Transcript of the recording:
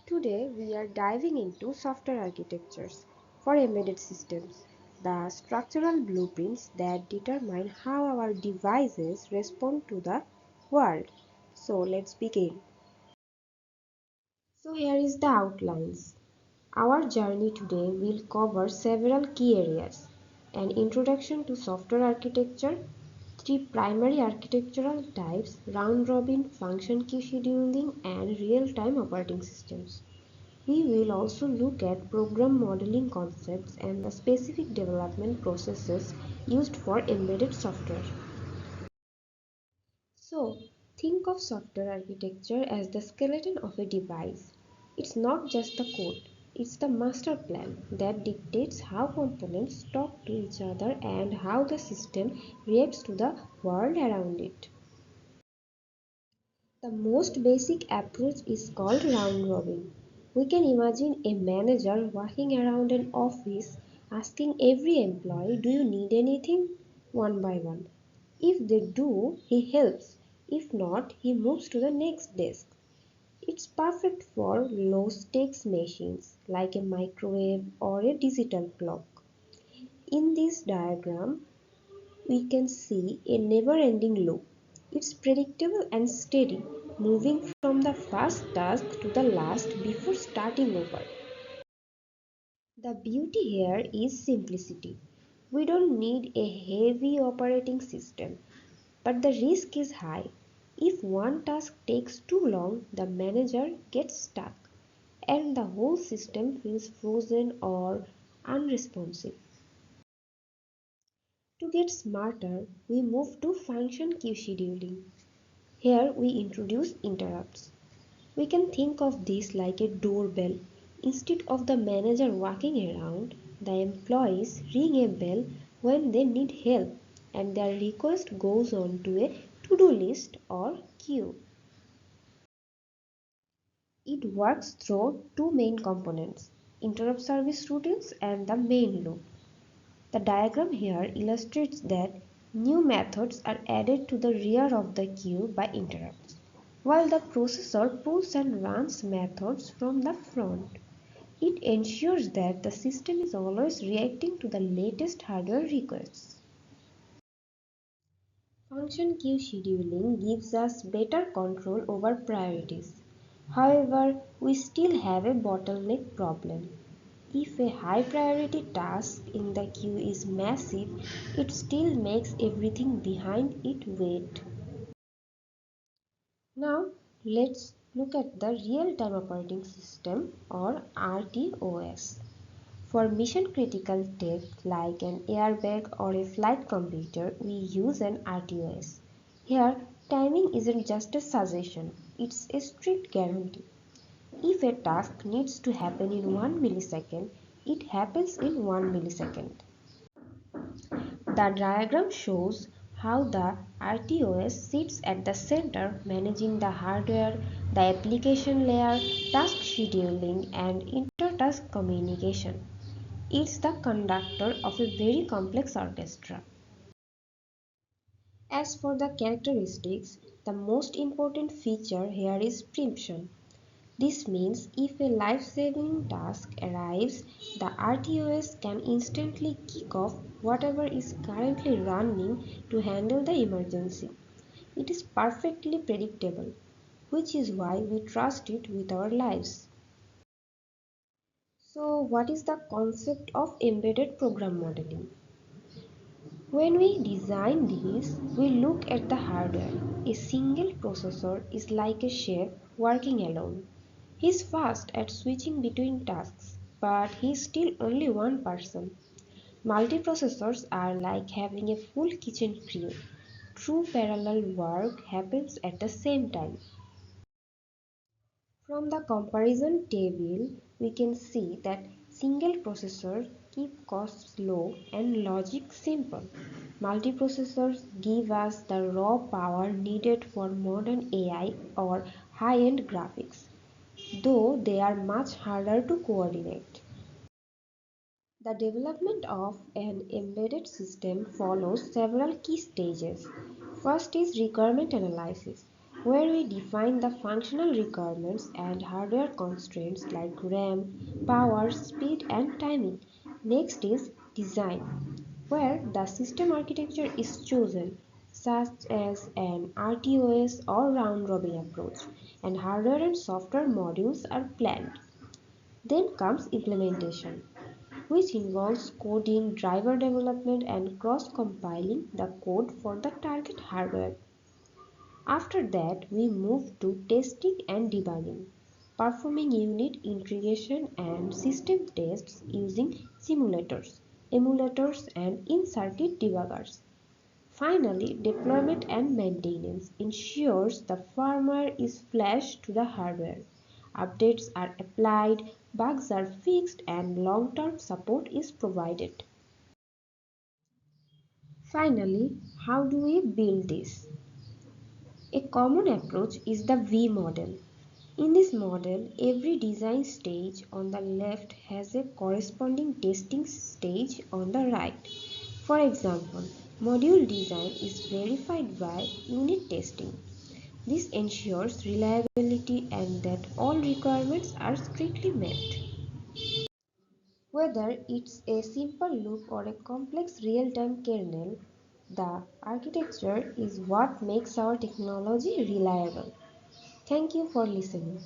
Today we are diving into software architectures for embedded systems, the structural blueprints that determine how our devices respond to the world. So let's begin. So here is the outlines. Our journey today will cover several key areas: an introduction to software architecture, three primary architectural types, round-robin, function key scheduling, and real-time operating systems. We will also look at program modeling concepts and the specific development processes used for embedded software. So, think of software architecture as the skeleton of a device. It's not just the code, it's the master plan that dictates how components talk to each other and how the system reacts to the world around it. The most basic approach is called round robin. We can imagine a manager walking around an office asking every employee, "Do you need anything?" one by one. If they do, he helps. If not, he moves to the next desk. It's perfect for low stakes machines like a microwave or a digital clock. In this diagram, we can see a never-ending loop. It's predictable and steady, moving from the first task to the last before starting over. The beauty here is simplicity. We don't need a heavy operating system, but the risk is high. If one task takes too long, the manager gets stuck, and the whole system feels frozen or unresponsive. To get smarter, we move to function queue scheduling. Here we introduce interrupts. We can think of this like a doorbell. Instead of the manager walking around, the employees ring a bell when they need help and their request goes on to a to-do list or queue. It works through two main components: interrupt service routines and the main loop. The diagram here illustrates that new methods are added to the rear of the queue by interrupts, while the processor pulls and runs methods from the front. It ensures that the system is always reacting to the latest hardware requests. Function queue scheduling gives us better control over priorities. However, we still have a bottleneck problem. If a high priority task in the queue is massive, it still makes everything behind it wait. Now, let's look at the real-time operating system or RTOS. For mission critical tech like an airbag or a flight computer, we use an RTOS. Here, timing isn't just a suggestion, it's a strict guarantee. If a task needs to happen in 1 millisecond, it happens in 1 millisecond. The diagram shows how the RTOS sits at the center, managing the hardware, the application layer, task scheduling, and inter-task communication. It's the conductor of a very complex orchestra. As for the characteristics, the most important feature here is preemption. This means if a life-saving task arrives, the RTOS can instantly kick off whatever is currently running to handle the emergency. It is perfectly predictable, which is why we trust it with our lives. So, what is the concept of embedded program modeling? When we design these, we look at the hardware. A single processor is like a chef working alone. He's fast at switching between tasks, but he's still only one person. Multiprocessors are like having a full kitchen crew. True parallel work happens at the same time. From the comparison table, we can see that single processors keep costs low and logic simple. Multiprocessors give us the raw power needed for modern AI or high-end graphics, though they are much harder to coordinate. The development of an embedded system follows several key stages. First is requirement analysis. where we define the functional requirements and hardware constraints like RAM, power, speed, and timing. Next is design, where the system architecture is chosen, such as an RTOS or round robin approach, and hardware and software modules are planned. Then comes implementation, which involves coding, driver development, and cross compiling the code for the target hardware. After that, we move to testing and debugging, performing unit integration and system tests using simulators, emulators, and in-circuit debuggers. Finally, deployment and maintenance ensures the firmware is flashed to the hardware. Updates are applied, bugs are fixed, and long-term support is provided. Finally, how do we build this? A common approach is the V model. In this model, every design stage on the left has a corresponding testing stage on the right. For example, module design is verified by unit testing. This ensures reliability and that all requirements are strictly met. Whether it's a simple loop or a complex real-time kernel, the architecture is what makes our technology reliable. Thank you for listening.